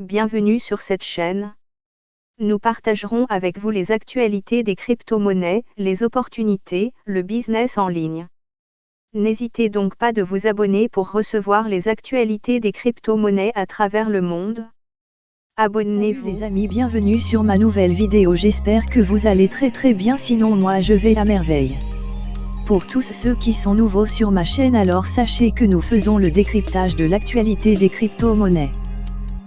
Bienvenue sur cette chaîne. Nous partagerons avec vous les actualités des crypto-monnaies, les opportunités, le business en ligne. N'hésitez donc pas de vous abonner pour recevoir les actualités des crypto-monnaies à travers le monde. Abonnez-vous. Salut les amis, bienvenue sur ma nouvelle vidéo, j'espère que vous allez très bien, sinon moi je vais à merveille. Pour tous ceux qui sont nouveaux sur ma chaîne, alors sachez que nous faisons le décryptage de l'actualité des crypto-monnaies.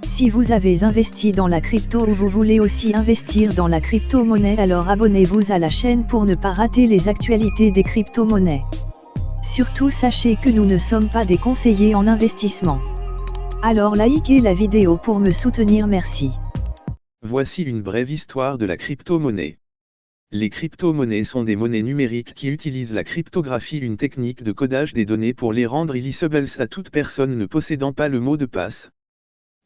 Si vous avez investi dans la crypto ou vous voulez aussi investir dans la crypto-monnaie, alors abonnez-vous à la chaîne pour ne pas rater les actualités des crypto-monnaies. Surtout sachez que nous ne sommes pas des conseillers en investissement. Alors likez la vidéo pour me soutenir, merci. Voici une brève histoire de la crypto-monnaie. Les crypto-monnaies sont des monnaies numériques qui utilisent la cryptographie, une technique de codage des données pour les rendre illisibles à toute personne ne possédant pas le mot de passe.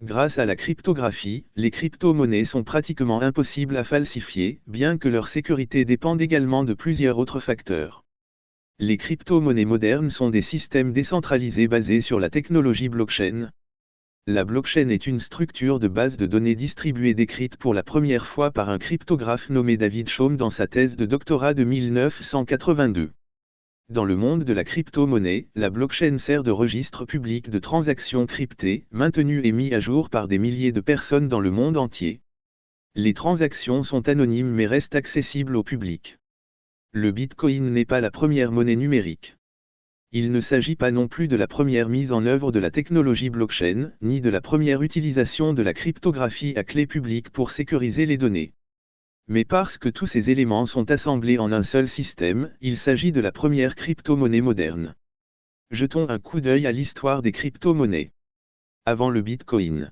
Grâce à la cryptographie, les crypto-monnaies sont pratiquement impossibles à falsifier, bien que leur sécurité dépende également de plusieurs autres facteurs. Les crypto-monnaies modernes sont des systèmes décentralisés basés sur la technologie blockchain. La blockchain est une structure de base de données distribuée décrite pour la première fois par un cryptographe nommé David Chaum dans sa thèse de doctorat de 1982. Dans le monde de la crypto-monnaie, la blockchain sert de registre public de transactions cryptées, maintenu et mis à jour par des milliers de personnes dans le monde entier. Les transactions sont anonymes mais restent accessibles au public. Le Bitcoin n'est pas la première monnaie numérique. Il ne s'agit pas non plus de la première mise en œuvre de la technologie blockchain, ni de la première utilisation de la cryptographie à clé publique pour sécuriser les données. Mais parce que tous ces éléments sont assemblés en un seul système, il s'agit de la première crypto-monnaie moderne. Jetons un coup d'œil à l'histoire des crypto-monnaies. Avant le Bitcoin.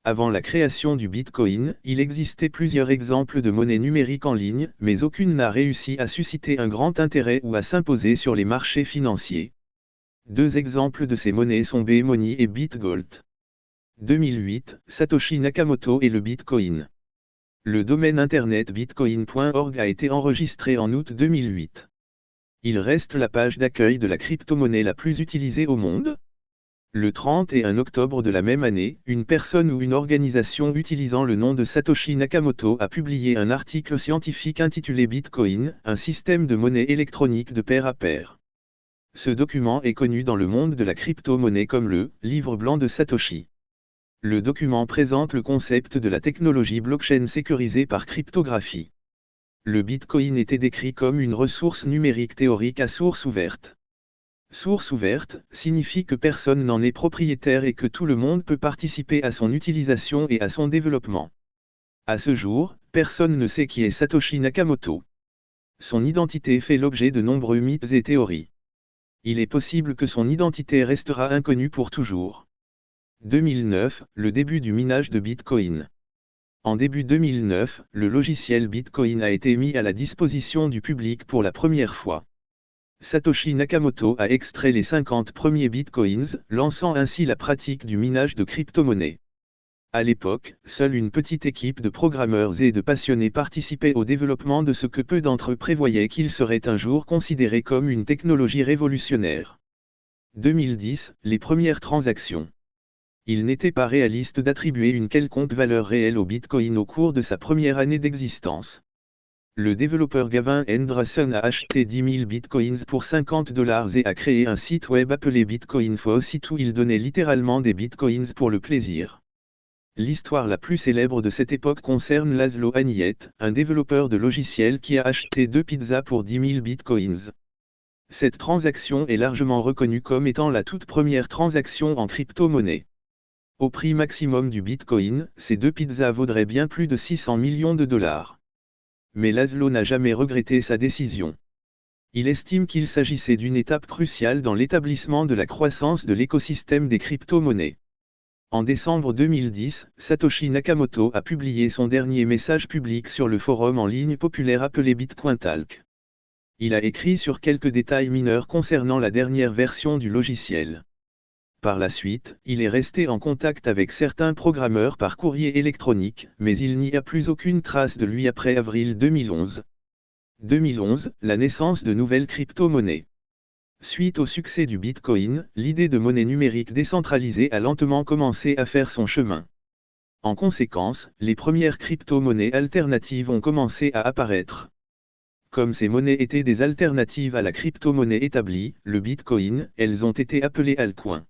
Avant la création du Bitcoin, il existait plusieurs exemples de monnaies numériques en ligne, mais aucune n'a réussi à susciter un grand intérêt ou à s'imposer sur les marchés financiers. Deux exemples de ces monnaies sont B-Money et BitGold. 2008, Satoshi Nakamoto et le Bitcoin. Le domaine internet bitcoin.org a été enregistré en août 2008. Il reste la page d'accueil de la crypto-monnaie la plus utilisée au monde. Le 31 octobre de la même année, une personne ou une organisation utilisant le nom de Satoshi Nakamoto a publié un article scientifique intitulé Bitcoin, un système de monnaie électronique de pair à pair. Ce document est connu dans le monde de la crypto-monnaie comme le « livre blanc de Satoshi ». Le document présente le concept de la technologie blockchain sécurisée par cryptographie. Le Bitcoin était décrit comme une ressource numérique théorique à source ouverte. Source ouverte signifie que personne n'en est propriétaire et que tout le monde peut participer à son utilisation et à son développement. À ce jour, personne ne sait qui est Satoshi Nakamoto. Son identité fait l'objet de nombreux mythes et théories. Il est possible que son identité restera inconnue pour toujours. 2009, le début du minage de Bitcoin. En début 2009, le logiciel Bitcoin a été mis à la disposition du public pour la première fois. Satoshi Nakamoto a extrait les 50 premiers Bitcoins, lançant ainsi la pratique du minage de crypto-monnaies. À l'époque, seule une petite équipe de programmeurs et de passionnés participait au développement de ce que peu d'entre eux prévoyaient qu'il serait un jour considéré comme une technologie révolutionnaire. 2010, les premières transactions. Il n'était pas réaliste d'attribuer une quelconque valeur réelle au Bitcoin au cours de sa première année d'existence. Le développeur Gavin Henderson a acheté 10 000 Bitcoins pour $50 et a créé un site web appelé BitcoinFo, site où il donnait littéralement des Bitcoins pour le plaisir. L'histoire la plus célèbre de cette époque concerne Laszlo Aniet, un développeur de logiciels qui a acheté 2 pizzas pour 10 000 Bitcoins. Cette transaction est largement reconnue comme étant la toute première transaction en crypto-monnaie. Au prix maximum du Bitcoin, ces 2 pizzas vaudraient bien plus de 600 millions de dollars. Mais Laszlo n'a jamais regretté sa décision. Il estime qu'il s'agissait d'une étape cruciale dans l'établissement de la croissance de l'écosystème des crypto-monnaies. En décembre 2010, Satoshi Nakamoto a publié son dernier message public sur le forum en ligne populaire appelé BitcoinTalk. Il a écrit sur quelques détails mineurs concernant la dernière version du logiciel. Par la suite, il est resté en contact avec certains programmeurs par courrier électronique, mais il n'y a plus aucune trace de lui après avril 2011. 2011, la naissance de nouvelles crypto-monnaies. Suite au succès du Bitcoin, l'idée de monnaie numérique décentralisée a lentement commencé à faire son chemin. En conséquence, les premières crypto-monnaies alternatives ont commencé à apparaître. Comme ces monnaies étaient des alternatives à la crypto-monnaie établie, le Bitcoin, elles ont été appelées altcoins.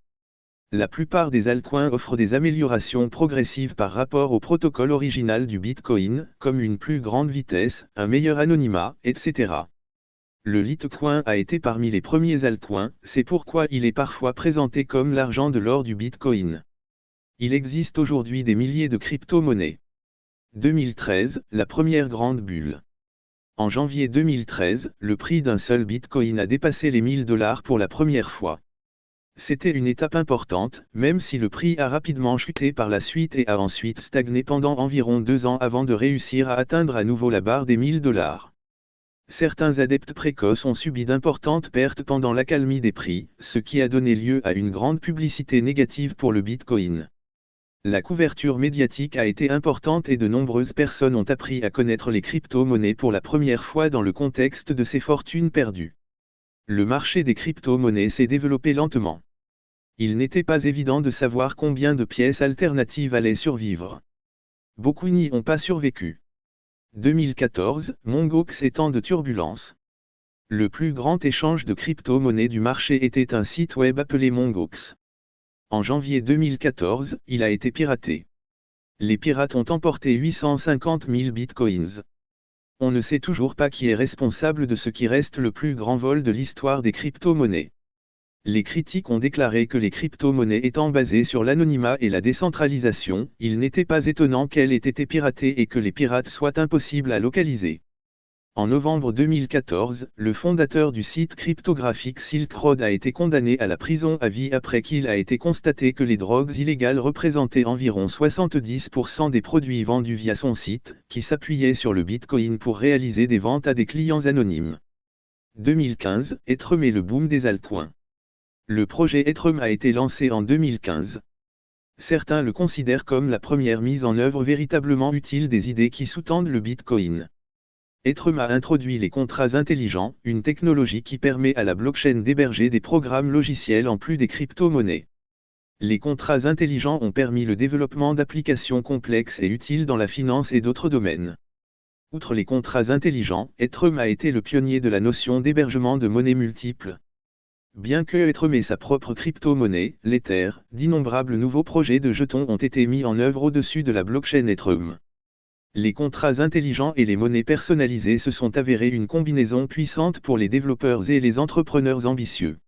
La plupart des altcoins offrent des améliorations progressives par rapport au protocole original du Bitcoin, comme une plus grande vitesse, un meilleur anonymat, etc. Le Litecoin a été parmi les premiers altcoins, c'est pourquoi il est parfois présenté comme l'argent de l'or du Bitcoin. Il existe aujourd'hui des milliers de crypto-monnaies. 2013, la première grande bulle. En janvier 2013, le prix d'un seul Bitcoin a dépassé les $1000 pour la première fois. C'était une étape importante, même si le prix a rapidement chuté par la suite et a ensuite stagné pendant environ 2 ans avant de réussir à atteindre à nouveau la barre des $1000. Certains adeptes précoces ont subi d'importantes pertes pendant l'accalmie des prix, ce qui a donné lieu à une grande publicité négative pour le Bitcoin. La couverture médiatique a été importante et de nombreuses personnes ont appris à connaître les crypto-monnaies pour la première fois dans le contexte de ces fortunes perdues. Le marché des crypto-monnaies s'est développé lentement. Il n'était pas évident de savoir combien de pièces alternatives allaient survivre. Beaucoup n'y ont pas survécu. 2014, Mongox étant de turbulences. Le plus grand échange de crypto-monnaies du marché était un site web appelé Mongox. En janvier 2014, il a été piraté. Les pirates ont emporté 850 000 bitcoins. On ne sait toujours pas qui est responsable de ce qui reste le plus grand vol de l'histoire des crypto-monnaies. Les critiques ont déclaré que les crypto-monnaies étant basées sur l'anonymat et la décentralisation, il n'était pas étonnant qu'elles aient été piratées et que les pirates soient impossibles à localiser. En novembre 2014, le fondateur du site cryptographique Silk Road a été condamné à la prison à vie après qu'il a été constaté que les drogues illégales représentaient environ 70% des produits vendus via son site, qui s'appuyait sur le Bitcoin pour réaliser des ventes à des clients anonymes. 2015, Ethereum et le boom des altcoins. Le projet Ethereum a été lancé en 2015. Certains le considèrent comme la première mise en œuvre véritablement utile des idées qui sous-tendent le Bitcoin. Ethereum a introduit les contrats intelligents, une technologie qui permet à la blockchain d'héberger des programmes logiciels en plus des crypto-monnaies. Les contrats intelligents ont permis le développement d'applications complexes et utiles dans la finance et d'autres domaines. Outre les contrats intelligents, Ethereum a été le pionnier de la notion d'hébergement de monnaies multiples. Bien que Ethereum ait sa propre crypto-monnaie, l'Ether, d'innombrables nouveaux projets de jetons ont été mis en œuvre au-dessus de la blockchain Ethereum. Les contrats intelligents et les monnaies personnalisées se sont avérés une combinaison puissante pour les développeurs et les entrepreneurs ambitieux.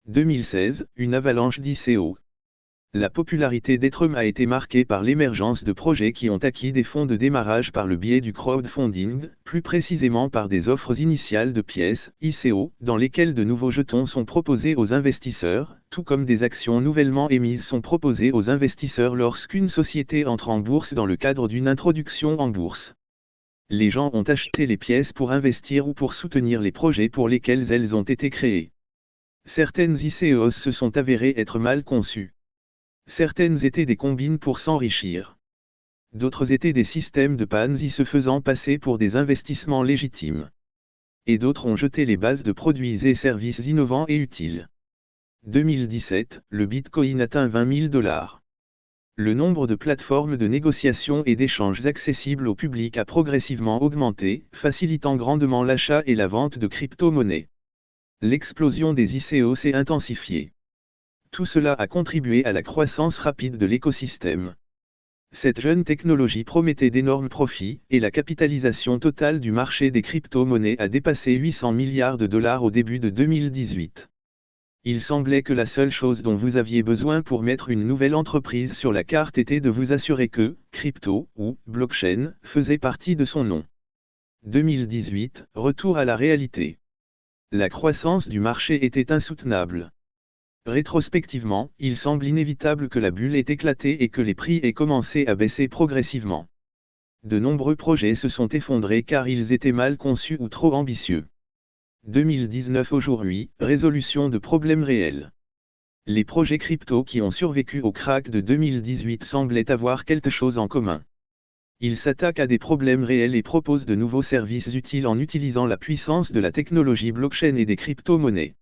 2016, une avalanche d'ICO. La popularité d'Ethereum a été marquée par l'émergence de projets qui ont acquis des fonds de démarrage par le biais du crowdfunding, plus précisément par des offres initiales de pièces, ICO, dans lesquelles de nouveaux jetons sont proposés aux investisseurs, tout comme des actions nouvellement émises sont proposées aux investisseurs lorsqu'une société entre en bourse dans le cadre d'une introduction en bourse. Les gens ont acheté les pièces pour investir ou pour soutenir les projets pour lesquels elles ont été créées. Certaines ICOs se sont avérées être mal conçues. Certaines étaient des combines pour s'enrichir. D'autres étaient des systèmes de Ponzi se faisant passer pour des investissements légitimes. Et d'autres ont jeté les bases de produits et services innovants et utiles. 2017, le Bitcoin atteint $20 000. Le nombre de plateformes de négociation et d'échanges accessibles au public a progressivement augmenté, facilitant grandement l'achat et la vente de crypto-monnaies. L'explosion des ICO s'est intensifiée. Tout cela a contribué à la croissance rapide de l'écosystème. Cette jeune technologie promettait d'énormes profits, et la capitalisation totale du marché des crypto-monnaies a dépassé $800 milliards au début de 2018. Il semblait que la seule chose dont vous aviez besoin pour mettre une nouvelle entreprise sur la carte était de vous assurer que, crypto, ou blockchain, faisait partie de son nom. 2018, retour à la réalité. La croissance du marché était insoutenable. Rétrospectivement, il semble inévitable que la bulle ait éclaté et que les prix aient commencé à baisser progressivement. De nombreux projets se sont effondrés car ils étaient mal conçus ou trop ambitieux. 2019 aujourd'hui, résolution de problèmes réels. Les projets crypto qui ont survécu au krach de 2018 semblaient avoir quelque chose en commun. Ils s'attaquent à des problèmes réels et proposent de nouveaux services utiles en utilisant la puissance de la technologie blockchain et des crypto-monnaies.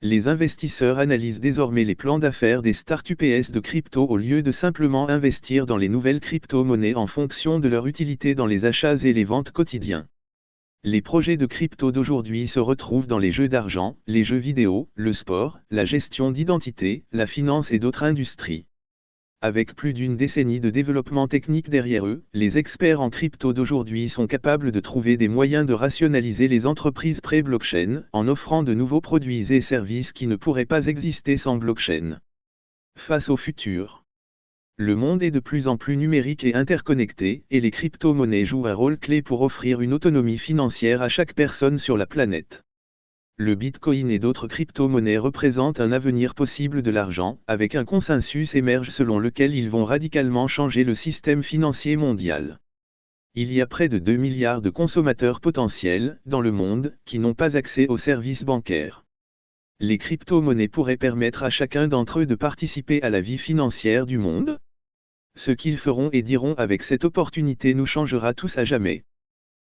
Les investisseurs analysent désormais les plans d'affaires des start-ups de crypto au lieu de simplement investir dans les nouvelles crypto-monnaies en fonction de leur utilité dans les achats et les ventes quotidiens. Les projets de crypto d'aujourd'hui se retrouvent dans les jeux d'argent, les jeux vidéo, le sport, la gestion d'identité, la finance et d'autres industries. Avec plus d'une décennie de développement technique derrière eux, les experts en crypto d'aujourd'hui sont capables de trouver des moyens de rationaliser les entreprises pré-blockchain, en offrant de nouveaux produits et services qui ne pourraient pas exister sans blockchain. Face au futur. Le monde est de plus en plus numérique et interconnecté, et les crypto-monnaies jouent un rôle clé pour offrir une autonomie financière à chaque personne sur la planète. Le Bitcoin et d'autres crypto-monnaies représentent un avenir possible de l'argent, avec un consensus émerge selon lequel ils vont radicalement changer le système financier mondial. Il y a près de 2 milliards de consommateurs potentiels, dans le monde, qui n'ont pas accès aux services bancaires. Les crypto-monnaies pourraient permettre à chacun d'entre eux de participer à la vie financière du monde. Ce qu'ils feront et diront avec cette opportunité nous changera tous à jamais.